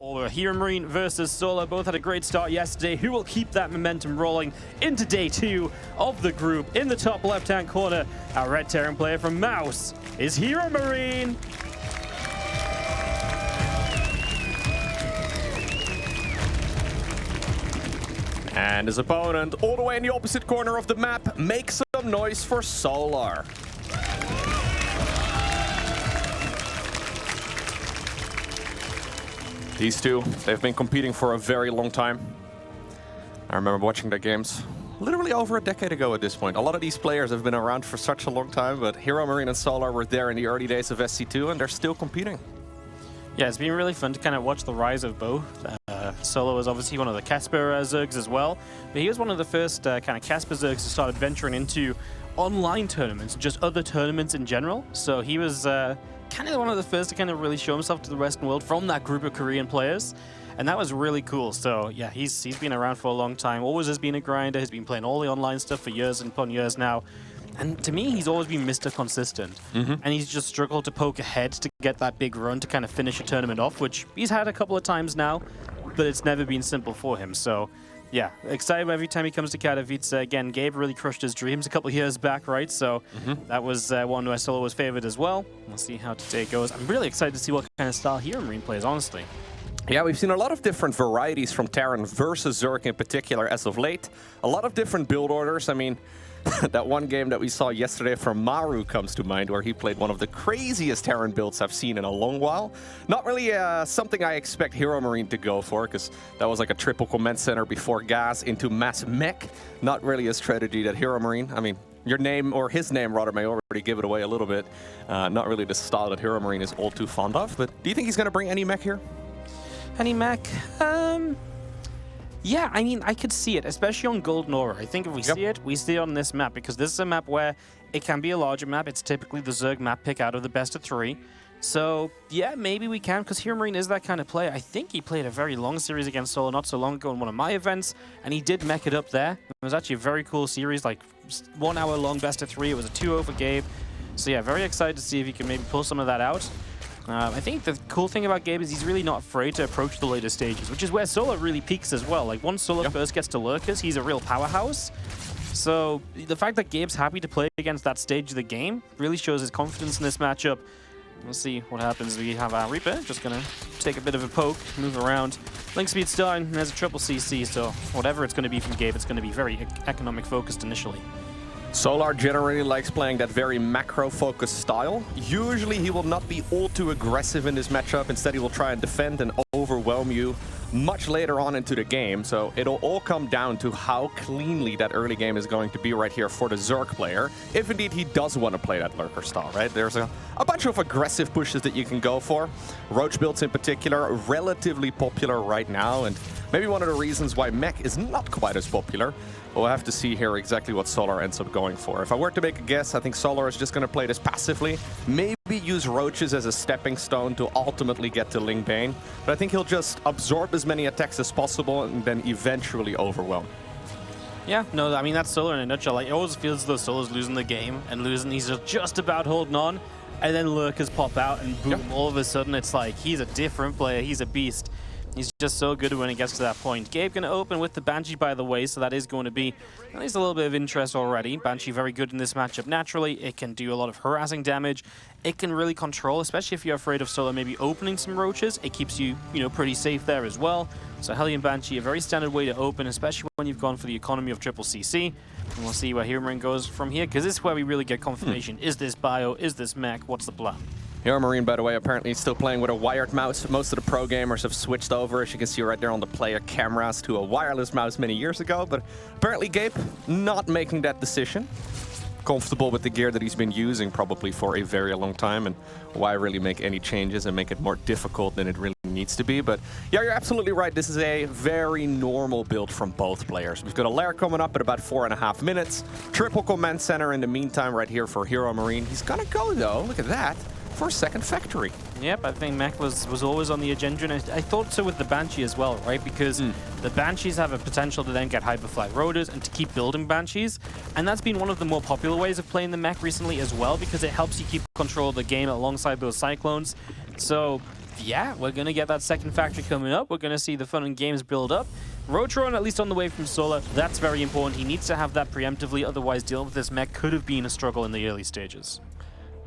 Or HeRoMaRinE versus Solo both had a great start yesterday. Who will keep that momentum rolling into day 2 of the group? In the top left-hand corner, our red Terran player from Mouse is HeRoMaRinE. And his opponent, all the way in the opposite corner of the map, makes some noise for Solar. These two, they've been competing for a very long time. I remember watching their games literally over a decade ago at this point. A lot of these players have been around for such a long time, but HeRoMaRinE and Solar were there in the early days of SC2, and they're still competing. Yeah, it's been really fun to kind of watch the rise of both. Solo was obviously one of the Casper Zergs as well, but he was one of the first kind of Casper Zergs to start venturing into online tournaments, just other tournaments in general. So he was kind of one of the first to kind of really show himself to the Western world from that group of Korean players, and that was really cool. So yeah, he's been around for a long time, always has been a grinder, has been playing all the online stuff for years and upon years now. And to me, he's always been Mr. Consistent. And he's just struggled to poke ahead to get that big run to kind of finish a tournament off, which he's had a couple of times now, but it's never been simple for him. So yeah, excited every time he comes to Katowice. Again, Gabe really crushed his dreams a couple of years back, right? So that was one where Solo was favored as well. We'll see how today goes. I'm really excited to see what kind of style HeRoMaRinE plays, honestly. Yeah, we've seen a lot of different varieties from Terran versus Zerg in particular as of late. A lot of different build orders. I mean, that one game that we saw yesterday from Maru comes to mind, where he played one of the craziest Terran builds I've seen in a long while. Not really something I expect HeRoMaRinE to go for, because that was like a triple command center before gas into mass mech. Not really a strategy that HeRoMaRinE, I mean, your name, or his name rather, may already give it away a little bit. Not really the style that HeRoMaRinE is all too fond of, but do you think he's going to bring any mech here? Any mech? Yeah, I mean, I could see it, especially on Golden Aura. I think if we see it, we see it on this map, because this is a map where it can be a larger map. It's typically the Zerg map pick out of the best of 3. So, yeah, maybe we can, because HeRoMaRinE is that kind of player. I think he played a very long series against Solo not so long ago in one of my events, and he did mech it up there. It was actually a very cool series, like 1 hour long best of 3. It was a 2-0 for Gabe. So, yeah, very excited to see if he can maybe pull some of that out. I think the cool thing about Gabe is he's really not afraid to approach the later stages, which is where Solo really peaks as well. Like, once Solo first gets to Lurkers, he's a real powerhouse. So the fact that Gabe's happy to play against that stage of the game really shows his confidence in this matchup. We'll see what happens. We have our Reaper just going to take a bit of a poke, move around. Link speed starting, and there's a triple CC, so whatever it's going to be from Gabe, it's going to be very economic focused initially. Solar generally likes playing that very macro-focused style. Usually he will not be all too aggressive in this matchup. Instead, he will try and defend and overwhelm you much later on into the game. So it'll all come down to how cleanly that early game is going to be right here for the Zerg player, if indeed he does want to play that Lurker style, right? There's a bunch of aggressive pushes that you can go for. Roach builds in particular, relatively popular right now, and maybe one of the reasons why mech is not quite as popular. We'll have to see here exactly what Solar ends up going for. If I were to make a guess, I think Solar is just going to play this passively. Maybe use Roaches as a stepping stone to ultimately get to Ling Bane. But I think he'll just absorb as many attacks as possible and then eventually overwhelm. Yeah, no, I mean, that's Solar in a nutshell. Like, it always feels as though Solar's losing the game and losing. He's just about holding on. And then Lurkers pop out and boom, all of a sudden it's like he's a different player. He's a beast. He's just so good when it gets to that point. Gabe going to open with the Banshee, by the way, so that is going to be at least a little bit of interest already. Banshee very good in this matchup naturally. It can do a lot of harassing damage. It can really control, especially if you're afraid of Solo maybe opening some Roaches. It keeps you, pretty safe there as well. So Hellion Banshee, a very standard way to open, especially when you've gone for the economy of triple CC. And we'll see where HeRoMaRinE goes from here, because this is where we really get confirmation. Is this bio? Is this mech? What's the plan? HeRoMaRinE, by the way, apparently still playing with a wired mouse. Most of the pro gamers have switched over, as you can see right there on the player cameras, to a wireless mouse many years ago. But apparently Gabe not making that decision. Comfortable with the gear that he's been using probably for a very long time, and why really make any changes and make it more difficult than it really needs to be. But yeah, you're absolutely right. This is a very normal build from both players. We've got a lair coming up at about 4.5 minutes. Triple command center in the meantime right here for HeRoMaRinE. He's gonna go though, look at that, for a second factory. Yep, I think mech was always on the agenda, and I thought so with the Banshee as well, right? Because the Banshees have a potential to then get Hyperfly Rotors and to keep building Banshees, and that's been one of the more popular ways of playing the mech recently as well, because it helps you keep control of the game alongside those Cyclones. So yeah, we're going to get that second factory coming up. We're going to see the fun and games build up. Rotron, at least on the way from Solar, that's very important. He needs to have that preemptively, otherwise dealing with this mech could have been a struggle in the early stages.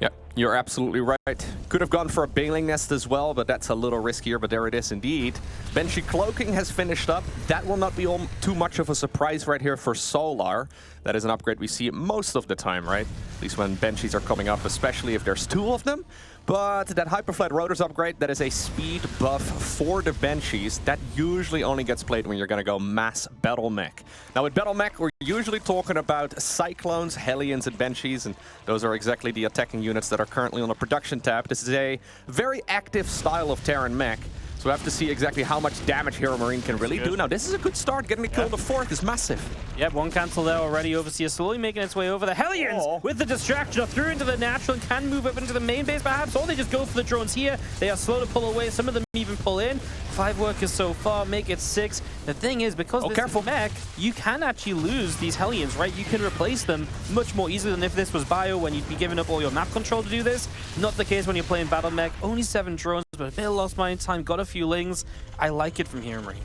Yeah, you're absolutely right. Could have gone for a Baneling Nest as well, but that's a little riskier, but there it is indeed. Banshee Cloaking has finished up. That will not be too much of a surprise right here for Solar. That is an upgrade we see most of the time, right? At least when Banshees are coming up, especially if there's two of them. But that Hyperflat Rotors upgrade, that is a speed buff for the Banshees. That usually only gets played when you're going to go mass Battle Mech. Now with Battle Mech, we're usually talking about Cyclones, Hellions, and Banshees, and those are exactly the attacking units that are currently on the production tab. This is a very active style of Terran Mech. So we have to see exactly how much damage HeRoMaRinE can really do. Now, this is a good start. Getting the kill on the fourth is massive. Yep, one cancel there already. Overseer slowly making its way over. The Hellions with the distraction are through into the natural and can move up into the main base perhaps, or they just go for the drones here. They are slow to pull away. Some of them even pull in. 5 workers so far, make it 6. The thing is, because this is mech, you can actually lose these Hellions, right? You can replace them much more easily than if this was Bio, when you'd be giving up all your map control to do this. Not the case when you're playing Battle Mech. Only 7 drones, but a bit of lost mine time. Got a few lings. I like it from HeRoMaRinE.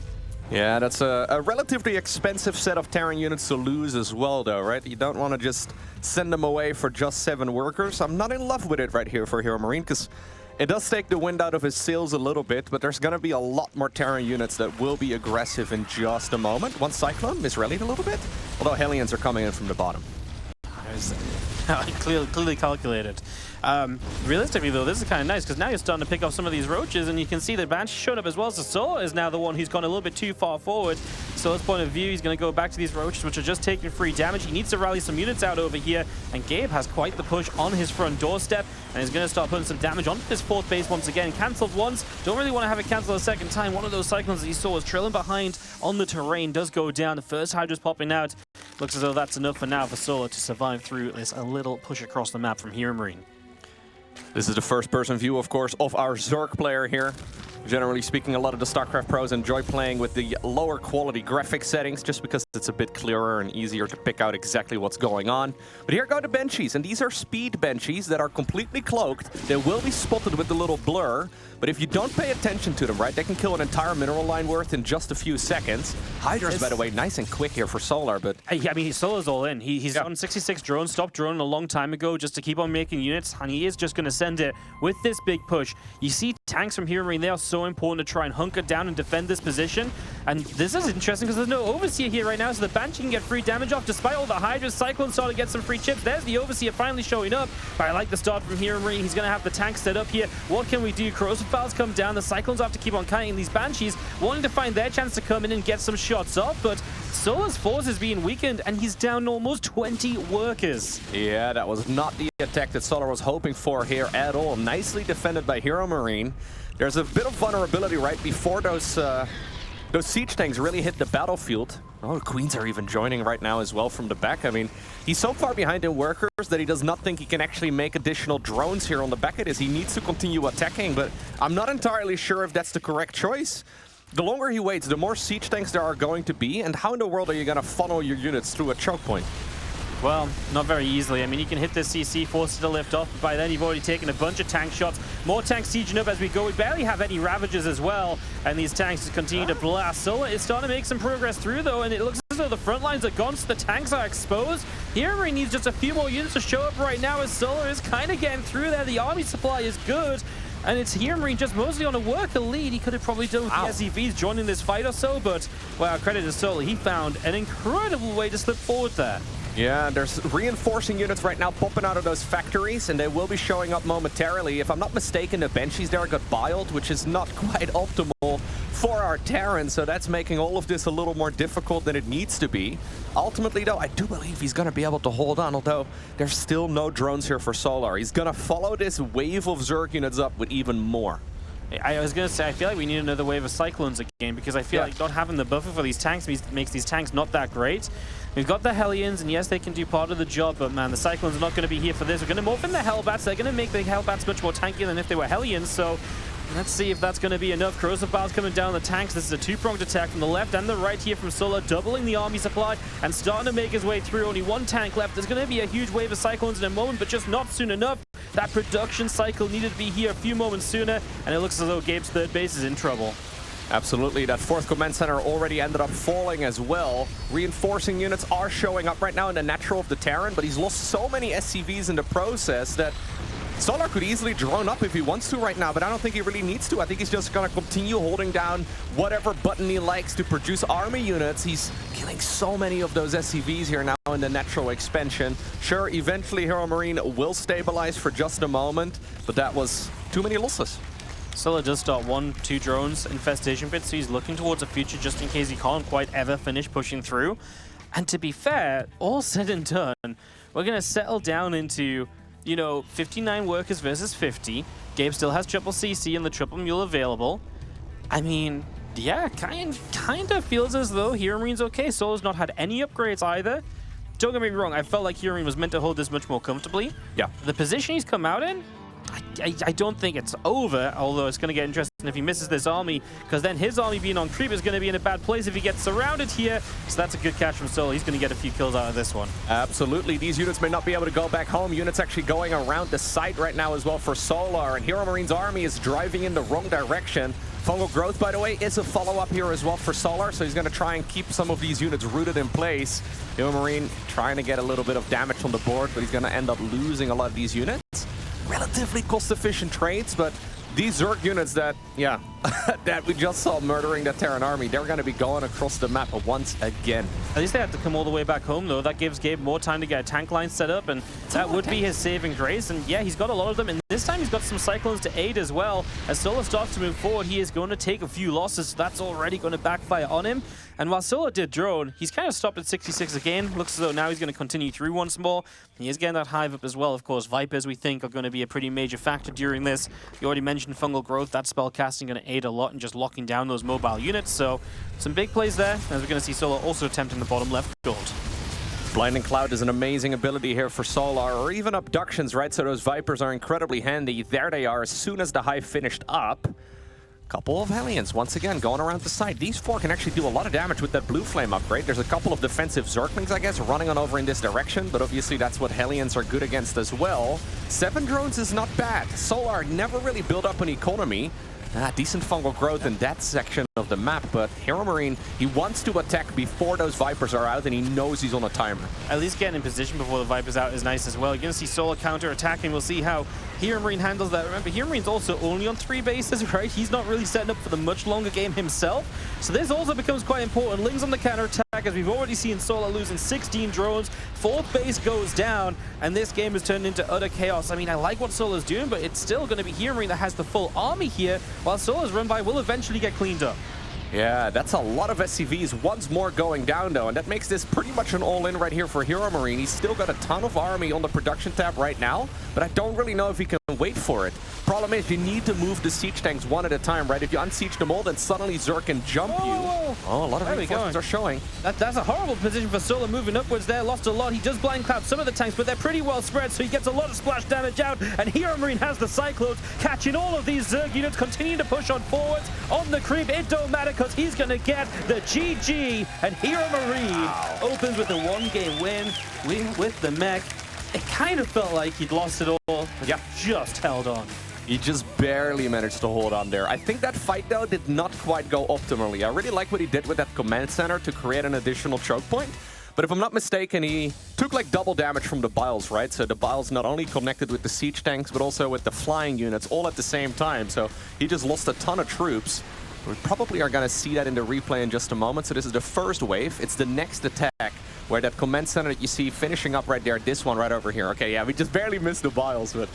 Yeah, that's a relatively expensive set of Terran units to lose as well, though, right? You don't want to just send them away for just 7 workers. I'm not in love with it right here for HeRoMaRinE, because it does take the wind out of his sails a little bit, but there's going to be a lot more Terran units that will be aggressive in just a moment. One Cyclone misrallied a little bit, although Hellions are coming in from the bottom. Clearly calculated. Realistically, though, this is kind of nice because now you're starting to pick up some of these roaches, and you can see that Banshee showed up as well. So Solar is now the one who's gone a little bit too far forward. Solar's point of view, he's going to go back to these roaches, which are just taking free damage. He needs to rally some units out over here, and Gabe has quite the push on his front doorstep, and he's going to start putting some damage on his 4th base once again. Cancelled once, don't really want to have it cancel a second time. One of those Cyclones that you saw was trailing behind on the terrain, does go down. The first Hydra's popping out. Looks as though that's enough for now for Solar to survive through this a little push across the map from HeRoMaRinE. This is the first-person view, of course, of our Zerg player here. Generally speaking, a lot of the StarCraft pros enjoy playing with the lower quality graphic settings just because it's a bit clearer and easier to pick out exactly what's going on. But here go the Banshees, and these are speed Banshees that are completely cloaked. They will be spotted with the little blur, but if you don't pay attention to them, right, they can kill an entire mineral line worth in just a few seconds. Hydras, by the way, nice and quick here for Solar, but... I mean, Solar's all in. He's on 66 drones, stopped droning a long time ago just to keep on making units, and he is just going to send it with this big push. You see tanks from HeRoMaRinE, they are so important to try and hunker down and defend this position. And this is interesting because there's no Overseer here right now, so the Banshee can get free damage off despite all the Hydras. Cyclone starting to get some free chips. There's the Overseer finally showing up. But I like the start from HeRoMaRinE. He's going to have the tank set up here. What can we do? Corrosive Files come down. The Cyclones have to keep on kiting these Banshees, wanting to find their chance to come in and get some shots off. But Solar's force is being weakened, and he's down almost 20 workers. Yeah, that was not the attack that Solar was hoping for here at all. Nicely defended by HeRoMaRinE. There's a bit of vulnerability right before those siege tanks really hit the battlefield. Oh, the Queens are even joining right now as well from the back. I mean, he's so far behind in workers that he does not think he can actually make additional drones here on the back of this. He needs to continue attacking, but I'm not entirely sure if that's the correct choice. The longer he waits, the more siege tanks there are going to be, and how in the world are you going to funnel your units through a choke point? Well, not very easily. I mean, you can hit this CC, force it to lift off, but by then you've already taken a bunch of tank shots. More tanks sieging up as we go. We barely have any Ravagers as well, and these tanks just continue to blast. Solar is starting to make some progress through, though, and it looks as though the front lines are gone, so the tanks are exposed. HeRoMaRinE needs just a few more units to show up right now as Solar is kind of getting through there. The army supply is good, and it's HeRoMaRinE just mostly on a worker lead. He could have probably done with the SCVs joining this fight or so, but, well, credit to Solar. He found an incredible way to slip forward there. Yeah, there's reinforcing units right now popping out of those factories, and they will be showing up momentarily. If I'm not mistaken, the Banshees there got biled, which is not quite optimal for our Terran, so that's making all of this a little more difficult than it needs to be. Ultimately, though, I do believe he's going to be able to hold on, although there's still no drones here for Solar. He's going to follow this wave of Zerg units up with even more. I was going to say, I feel like we need another wave of Cyclones again, because I feel like not having the buffer for these tanks makes these tanks not that great. We've got the Hellions, and yes, they can do part of the job, but man, the Cyclones are not going to be here for this. We're going to morph in the Hellbats. They're going to make the Hellbats much more tankier than if they were Hellions, so let's see if that's going to be enough. Corrosive Files coming down the tanks. This is a two-pronged attack from the left and the right here from Solar, doubling the army supply and starting to make his way through. Only one tank left. There's going to be a huge wave of Cyclones in a moment, but just not soon enough. That production cycle needed to be here a few moments sooner, and it looks as though Gabe's third base is in trouble. Absolutely, that fourth command center already ended up falling as well. Reinforcing units are showing up right now in the natural of the Terran, but he's lost so many SCVs in the process that Solar could easily drone up if he wants to right now, but I don't think he really needs to. I think he's just going to continue holding down whatever button he likes to produce army units. He's killing so many of those SCVs here now in the natural expansion. Sure, eventually HeRoMaRinE will stabilize for just a moment, but that was too many losses. Solar does start 1-2 drones infestation pits, so he's looking towards a future just in case he can't quite ever finish pushing through. And to be fair, all said and done, we're going to settle down into, you know, 59 workers versus 50. Gabe still has triple CC and the triple mule available. I mean, yeah, kind of feels as though HeRoMaRiNE's okay. Solar's not had any upgrades either. Don't get me wrong, I felt like HeRoMaRiNE was meant to hold this much more comfortably. Yeah. The position he's come out in, I don't think it's over, although it's going to get interesting if he misses this army, because then his army being on creep is going to be in a bad place if he gets surrounded here. So that's a good catch from Solar. He's going to get a few kills out of this one. Absolutely. These units may not be able to go back home. Units actually going around the site right now as well for Solar, and HeRoMaRiNE's army is driving in the wrong direction. Fungal Growth, by the way, is a follow-up here as well for Solar, so he's going to try and keep some of these units rooted in place. HeRoMaRiNE trying to get a little bit of damage on the board, but he's going to end up losing a lot of these units. Relatively cost-efficient trades, but these Zerg units that, yeah, that we just saw murdering the Terran army, they're going to be going across the map once again. At least they have to come all the way back home, though. That gives Gabe more time to get a tank line set up, and that would be his saving grace. And yeah, he's got a lot of them, and this time he's got some Cyclones to aid as well. As Solar starts to move forward, he is going to take a few losses, so that's already going to backfire on him. And while Solar did drone, he's kind of stopped at 66 again. Looks as though now he's going to continue through once more. He is getting that hive up as well. Of course, Vipers, we think, are going to be a pretty major factor during this. You already mentioned Fungal Growth. That spell casting going to aid a lot in just locking down those mobile units. So some big plays there, as we're going to see Solar also attempting the bottom left gold. Blinding Cloud is an amazing ability here for Solar, or even Abductions, right? So those Vipers are incredibly handy. There they are as soon as the hive finished up. Couple of Hellions, once again, going around the side. These four can actually do a lot of damage with that Blue Flame upgrade. There's a couple of defensive Zerglings, I guess, running on over in this direction, but obviously that's what Hellions are good against as well. 7 drones is not bad. Solar never really built up an economy. Decent Fungal Growth in that section of the map, but HeRoMaRiNE, he wants to attack before those Vipers are out, and he knows he's on a timer. At least getting in position before the Vipers out is nice as well. You're going to see Solar counter-attacking. We'll see how HeRoMaRiNE handles that. Remember, HeRoMaRiNE's also only on 3 bases, right? He's not really setting up for the much longer game himself. So this also becomes quite important. Ling's on the counter-attack, as we've already seen Solar losing 16 drones. 4th base goes down, and this game has turned into utter chaos. I mean, I like what Solar's doing, but it's still going to be HeRoMaRiNE that has the full army here, while Solar's run by will eventually get cleaned up. Yeah, that's a lot of SCVs once more going down, though, and that makes this pretty much an all-in right here for HeRoMaRiNE. He's still got a ton of army on the production tab right now, but I don't really know if he can wait for it. Problem is, you need to move the siege tanks one at a time, right? If you unsiege them all, then suddenly Zerg can jump you. Oh, a lot of reinforcements are showing. That's a horrible position for Solar moving upwards there. Lost a lot. He does blind cloud some of the tanks, but they're pretty well spread, so he gets a lot of splash damage out. And HeRoMaRiNE has the Cyclones, catching all of these Zerg units, continuing to push on forwards. On the creep, it don't matter, because he's going to get the GG. And HeRoMaRiNE opens with a 1-game win with the mech. It kind of felt like he'd lost it all, but just held on. He just barely managed to hold on there. I think that fight, though, did not quite go optimally. I really like what he did with that command center to create an additional choke point. But if I'm not mistaken, he took like double damage from the Biles, right? So the Biles not only connected with the siege tanks, but also with the flying units all at the same time. So he just lost a ton of troops. We probably are going to see that in the replay in just a moment. So this is the first wave. It's the next attack where that command center that you see finishing up right there, this one right over here. Okay, yeah, we just barely missed the Biles, but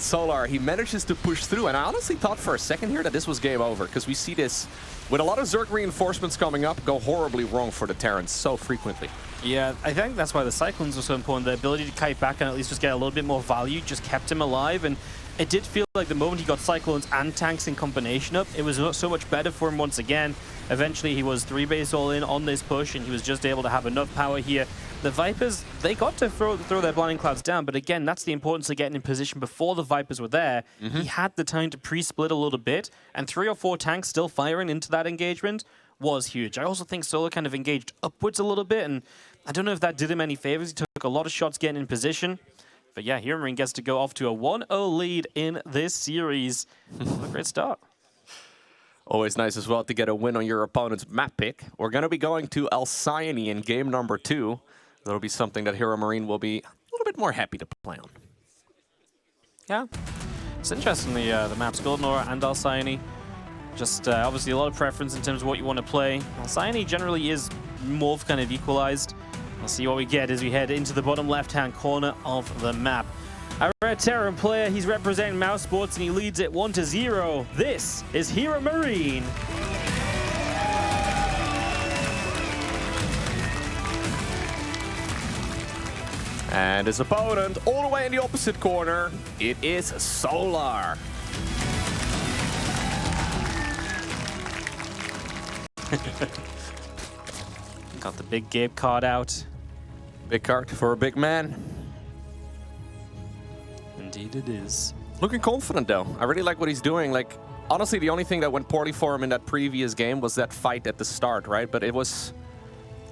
Solar, he manages to push through. And I honestly thought for a second here that this was game over, because we see this with a lot of Zerg reinforcements coming up go horribly wrong for the Terrans so frequently. Yeah, I think that's why the Cyclones are so important. The ability to kite back and at least just get a little bit more value just kept him alive. And it did feel like the moment he got Cyclones and tanks in combination up, it was so much better for him once again. Eventually, he was 3-base all in on this push, and he was just able to have enough power here. The Vipers, they got to throw their Blinding Clouds down, but again, that's the importance of getting in position before the Vipers were there. He had the time to pre-split a little bit, and 3 or 4 tanks still firing into that engagement was huge. I also think Solar kind of engaged upwards a little bit, and I don't know if that did him any favors. He took a lot of shots getting in position. But yeah, HeRoMaRinE gets to go off to a 1-0 lead in this series. What a great start. Always nice as well to get a win on your opponent's map pick. We're going to be going to Alcyone in game number 2. That'll be something that HeRoMaRinE will be a little bit more happy to play on. Yeah. It's interesting, the maps Golden Aura and Alcyone. Just obviously a lot of preference in terms of what you want to play. Alcyone generally is more kind of equalized. We'll see what we get as we head into the bottom left-hand corner of the map. Our red Terran player, he's representing Mouse Sports and he leads it 1-0. This is HeRoMaRinE. And his opponent, all the way in the opposite corner, it is Solar. Got the big Gabe card out. Big card for a big man. Indeed it is. Looking confident though. I really like what he's doing. Like, honestly, the only thing that went poorly for him in that previous game was that fight at the start, right? But it was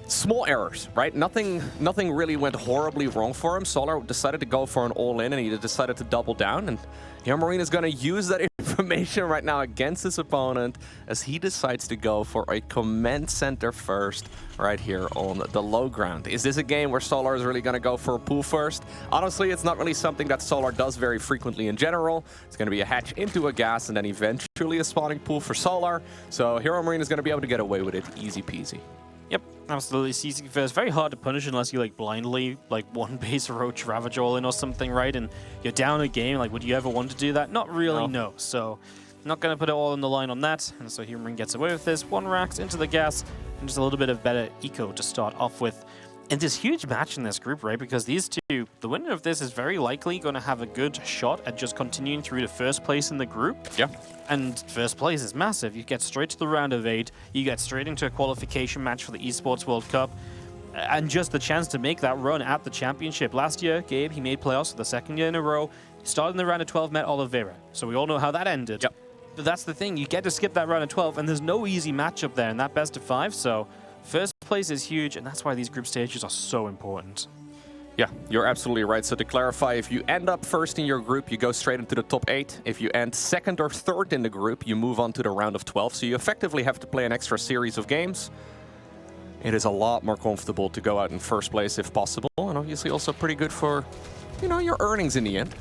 small errors, right? Nothing really went horribly wrong for him. Solar decided to go for an all-in and he decided to double down. And HeRoMaRinE is going to use that information right now against his opponent as he decides to go for a command center first right here on the low ground. Is this a game where Solar is really going to go for a pool first? Honestly, it's not really something that Solar does very frequently in general. It's going to be a hatch into a gas and then eventually a spawning pool for Solar. So HeRoMaRinE is going to be able to get away with it easy peasy. Yep, absolutely. CC first, very hard to punish unless you like blindly like one base Roach Ravage all in or something, right? And you're down a game. Like, would you ever want to do that? Not really, no. So, not going to put it all on the line on that. And so HeRoMaRinE gets away with this. 1 Rax into the gas, and just a little bit of better eco to start off with. And this huge match in this group, right? Because these two, the winner of this is very likely going to have a good shot at just continuing through to first place in the group. Yeah. And first place is massive. You get straight to the round of 8. You get straight into a qualification match for the Esports World Cup. And just the chance to make that run at the championship. Last year, Gabe, he made playoffs for the 2nd year in a row. Started in the round of 12, met Oliveira. So we all know how that ended. Yep. But that's the thing. You get to skip that round of 12, and there's no easy matchup there in that best of 5. So first place is huge, and that's why these group stages are so important. Yeah, you're absolutely right. So to clarify, if you end up first in your group, you go straight into the top 8. If you end 2nd or 3rd in the group, you move on to the round of 12. So you effectively have to play an extra series of games. It is a lot more comfortable to go out in first place if possible, and obviously also pretty good for, you know, your earnings in the end.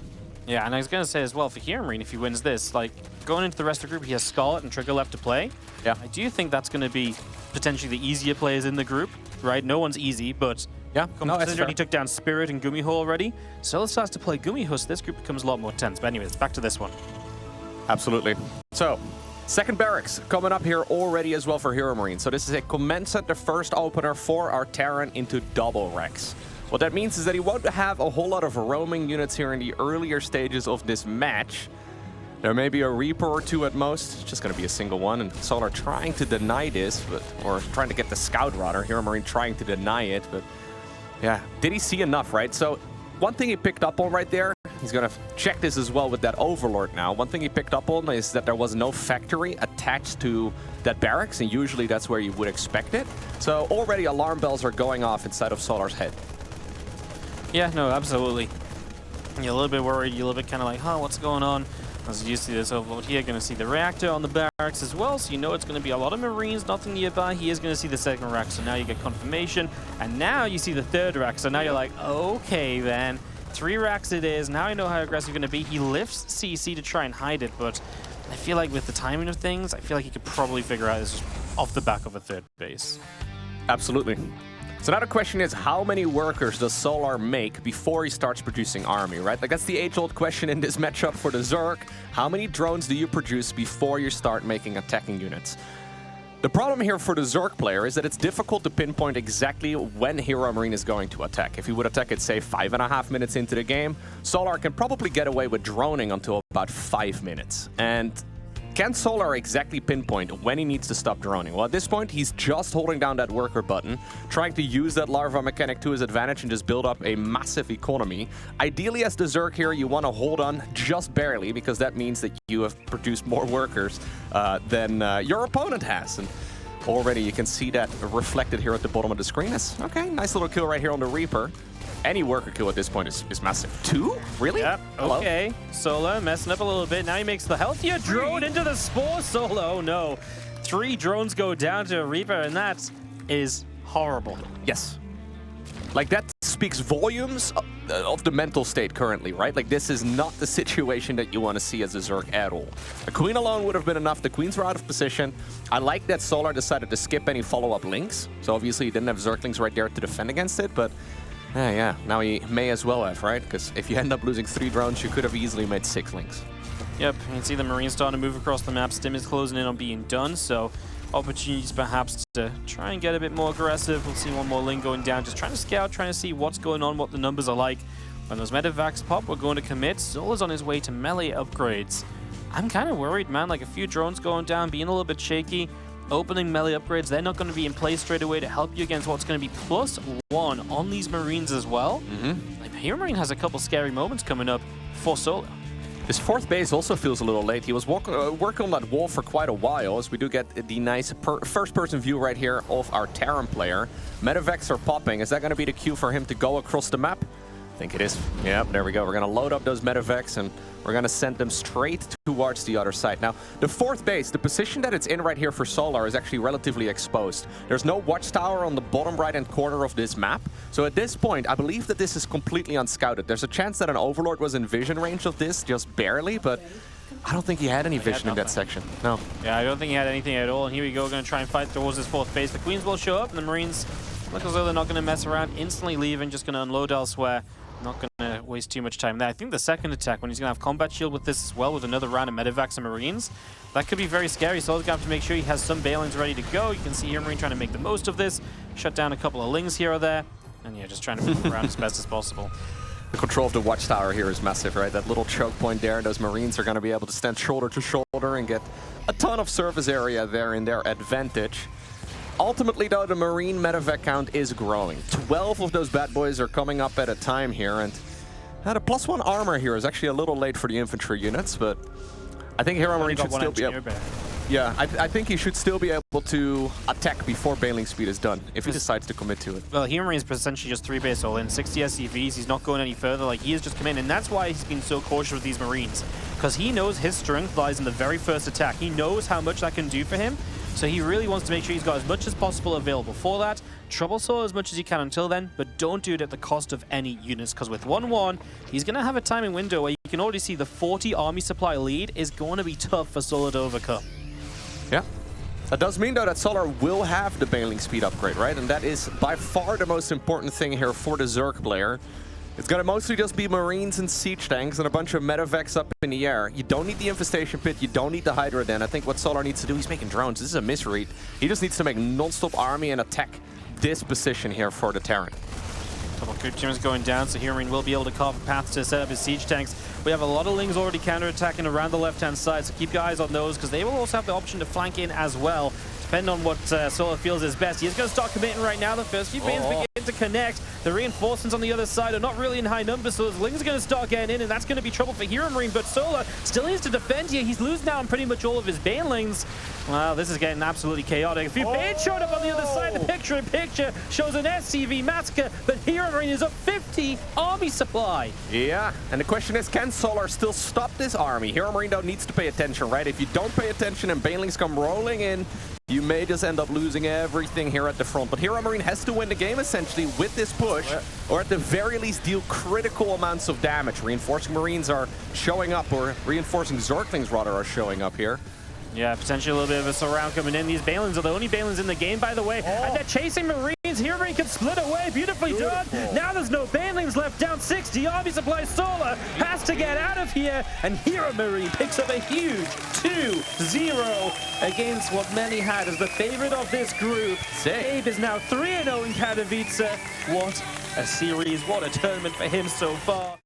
Yeah, and I was going to say as well, for HeRoMaRinE, if he wins this, like, going into the rest of the group, he has Scarlet and Trigger left to play. Yeah. I do think that's going to be potentially the easier players in the group, right? No one's easy, but yeah, considering he took down Spirit and Gumiho already, so let's start to play Gumiho, so this group becomes a lot more tense. But anyways, back to this one. Absolutely. So, 2nd barracks coming up here already as well for HeRoMaRinE. So this is a command center first opener for our Terran into double Rex. What that means is that he won't have a whole lot of roaming units here in the earlier stages of this match. There may be a Reaper or 2 at most. It's just going to be a single one, and Solar trying to deny this, or trying to get the scout rather. HeRoMaRinE trying to deny it, but yeah, did he see enough, right? So one thing he picked up on right there, he's going to check this as well with that Overlord now. One thing he picked up on is that there was no factory attached to that barracks, and usually that's where you would expect it. So already alarm bells are going off inside of Solar's head. Yeah, no, absolutely. You're a little bit worried, you're a little bit kind of like, huh, what's going on? As you see this Overlord here, going to see the reactor on the barracks as well, so you know it's going to be a lot of Marines, nothing nearby. He is going to see the 2nd rack, so now you get confirmation. And now you see the 3rd rack, so now you're like, okay then. 3 racks it is. Now I know how aggressive you're going to be. He lifts CC to try and hide it, but I feel like with the timing of things, I feel like he could probably figure out this off the back of a 3rd base. Absolutely. So now the question is, how many workers does Solar make before he starts producing army, right? Like, that's the age-old question in this matchup for the Zerg. How many drones do you produce before you start making attacking units? The problem here for the Zerg player is that it's difficult to pinpoint exactly when HeRoMaRinE is going to attack. If he would attack it, say, 5.5 minutes into the game, Solar can probably get away with droning until about 5 minutes. And can Solar exactly pinpoint when he needs to stop droning? Well, at this point, he's just holding down that worker button, trying to use that larva mechanic to his advantage and just build up a massive economy. Ideally, as the Zerg here, you want to hold on just barely, because that means that you have produced more workers than your opponent has. And already you can see that reflected here at the bottom of the screen. Okay, nice little kill right here on the Reaper. any worker kill at this point is massive. 2? Really? Yep. Hello? Okay. Solo messing up a little bit. Now he makes the healthier drone into the Spore. Solo. Oh no. 3 drones go down to a Reaper, and that is horrible. Yes. Like, that speaks volumes of the mental state currently, right? Like, this is not the situation that you want to see as a Zerg at all. A Queen alone would have been enough. The Queens were out of position. I like that Solar decided to skip any follow-up links. So obviously he didn't have Zerglings right there to defend against it, but yeah, now he may as well have, right? Because if you end up losing 3 drones, you could have easily made 6 links. Yep, you can see the Marines starting to move across the map. Stim is closing in on being done, so opportunities perhaps to try and get a bit more aggressive. We'll see one more link going down, just trying to scout, trying to see what's going on, what the numbers are like. When those medevacs pop, we're going to commit. Zola's on his way to melee upgrades. I'm kind of worried, man, like a few drones going down, being a little bit shaky. Opening melee upgrades, they're not going to be in place straight away to help you against what's going to be +1 on these Marines as well. Like, HeRoMaRinE has a couple scary moments coming up for Solar. His 4th base also feels a little late. He was working on that wall for quite a while, as we do get the nice first-person view right here of our Terran player. Medevacs are popping. Is that going to be the cue for him to go across the map? I think it is. Yep, there we go. We're going to load up those medevacs and we're going to send them straight towards the other side. Now, the 4th base, the position that it's in right here for Solar is actually relatively exposed. There's no watchtower on the bottom right-hand corner of this map. So at this point, I believe that this is completely unscouted. There's a chance that an Overlord was in vision range of this, just barely, but I don't think he had any vision in that section. No. Yeah, I don't think he had anything at all. And here we go, going to try and fight towards this 4th base. The Queens will show up, and the Marines look as though they're not going to mess around, instantly leaving, just going to unload elsewhere. Not going to waste too much time there. I think the second attack, when he's going to have combat shield with this as well, with another round of medevacs and Marines, that could be very scary. So he's going to have to make sure he has some bailings ready to go. You can see HeRoMaRinE trying to make the most of this, shut down a couple of lings here or there, and yeah, just trying to move around as best as possible. The control of the watchtower here is massive, right? That little choke point there, those Marines are going to be able to stand shoulder to shoulder and get a ton of surface area there in their advantage. Ultimately, though, the Marine medevac count is growing. 12 of those bad boys are coming up at a time here, and the +1 armor here is actually a little late for the infantry units, but I think HeRoMaRinE should still be able... Yeah, I think he should still be able to attack before bailing speed is done, if he decides to commit to it. Well, HeRoMaRinE is essentially just 3 base all in, 60 SCVs, he's not going any further, like he is just committing, and that's why he's been so cautious with these Marines, because he knows his strength lies in the very first attack. He knows how much that can do for him, so he really wants to make sure he's got as much as possible available for that. Trouble Solar as much as you can until then, but don't do it at the cost of any units, because with 1-1, he's going to have a timing window where you can already see the 40 army supply lead is going to be tough for Solar to overcome. Yeah. That does mean, though, that Solar will have the bailing speed upgrade, right? And that is by far the most important thing here for the Zerg player. It's going to mostly just be Marines and siege tanks and a bunch of medevacs up in the air. You don't need the infestation pit, you don't need the Hydra Den. I think what Solar needs to do, he's making drones. This is a misread. He just needs to make non-stop army and attack this position here for the Terran. Couple creep teams going down, so HeRoMaRinE will be able to carve a path to set up his siege tanks. We have a lot of lings already counterattacking around the left-hand side, so keep your eyes on those, because they will also have the option to flank in as well, depending on what Solar feels is best. He is going to start committing right now. The first few bins begin to connect. The reinforcements on the other side are not really in high numbers, so those lings are going to start getting in, and that's going to be trouble for HeRoMaRinE, but Solar still needs to defend here. He's losing out on pretty much all of his banelings. Wow, this is getting absolutely chaotic. A few bans showed up on the other side. The picture-in-picture shows an SCV massacre, but HeRoMaRinE is up 50 army supply. Yeah, and the question is, can Solar still stop this army? HeRoMaRinE, though, needs to pay attention, right? If you don't pay attention and banelings come rolling in, you may just end up losing everything here at the front. But HeRoMaRinE has to win the game, essentially, with this push, or at the very least deal critical amounts of damage. Reinforcing Marines are showing up, or reinforcing Zerglings, rather, are showing up here. Yeah, potentially a little bit of a surround coming in. These Balins are the only Balins in the game, by the way. And they're chasing Marines. HeRoMaRinE can split away. Beautifully done. Now there's no Banelings left. Down 60. Army supply Solar has to get out of here. And HeRoMaRinE picks up a huge 2-0 against what many had as the favorite of this group. Abe is now 3-0 in Katowice. What a series. What a tournament for him so far.